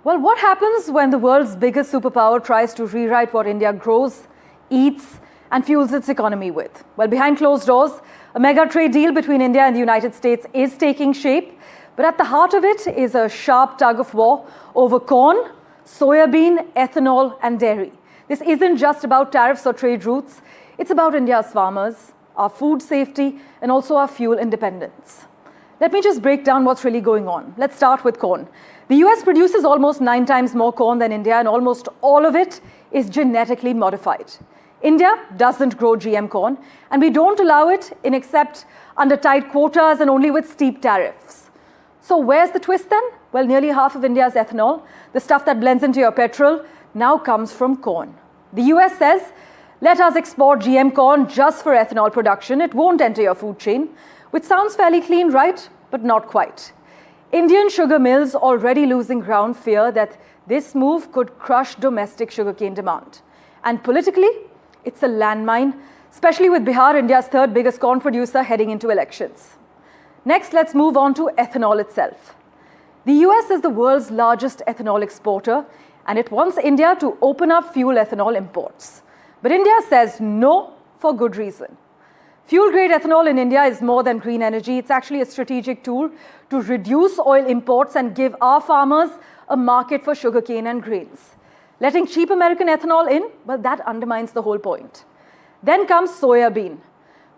Well, what happens when the world's biggest superpower tries to rewrite what India grows, eats, and fuels its economy with? Well, behind closed doors, a mega trade deal between India and the United States is taking shape, but at the heart of it is a sharp tug of war over corn, soyabean, ethanol, and dairy. This isn't just about tariffs or trade routes, it's about India's farmers, our food safety, and also our fuel independence. Let me just break down what's really going on. Let's start with corn. The US produces almost 9 times more corn than India, and almost all of it is genetically modified. India doesn't grow GM corn, and we don't allow it in except under tight quotas and only with steep tariffs. So where's the twist then? Well, nearly half of India's ethanol, the stuff that blends into your petrol, now comes from corn. The US says, let us export GM corn just for ethanol production. It won't enter your food chain, which sounds fairly clean, right? But not quite. Indian sugar mills already losing ground fear that this move could crush domestic sugarcane demand. And politically, it's a landmine, especially with Bihar, India's third biggest corn producer, heading into elections. Next, let's move on to ethanol itself. The US is the world's largest ethanol exporter, and it wants India to open up fuel ethanol imports. But India says no for good reason. Fuel-grade ethanol in India is more than green energy. It's actually a strategic tool to reduce oil imports and give our farmers a market for sugarcane and grains. Letting cheap American ethanol in, well, that undermines the whole point. Then comes soyabean.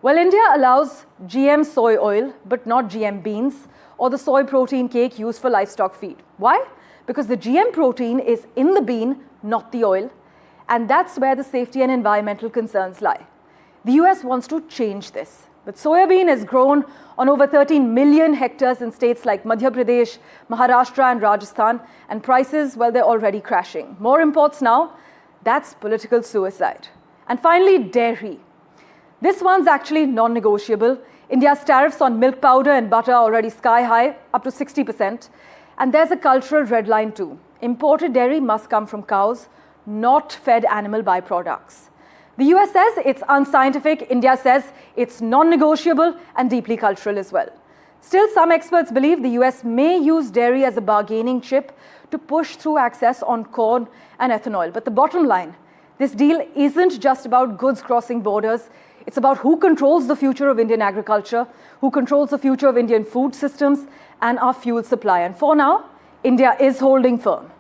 Well, India allows GM soy oil, but not GM beans or the soy protein cake used for livestock feed. Why? Because the GM protein is in the bean, not the oil. And that's where the safety and environmental concerns lie. The US wants to change this. But soyabean is grown on over 13 million hectares in states like Madhya Pradesh, Maharashtra, and Rajasthan. And prices, well, they're already crashing. More imports now, that's political suicide. And finally, dairy. This one's actually non-negotiable. India's tariffs on milk powder and butter are already sky high, up to 60%. And there's a cultural red line too. Imported dairy must come from cows, not fed animal byproducts. The US says it's unscientific, India says it's non-negotiable and deeply cultural as well. Still, some experts believe the US may use dairy as a bargaining chip to push through access on corn and ethanol. But the bottom line, this deal isn't just about goods crossing borders. It's about who controls the future of Indian agriculture, who controls the future of Indian food systems and our fuel supply. And for now, India is holding firm.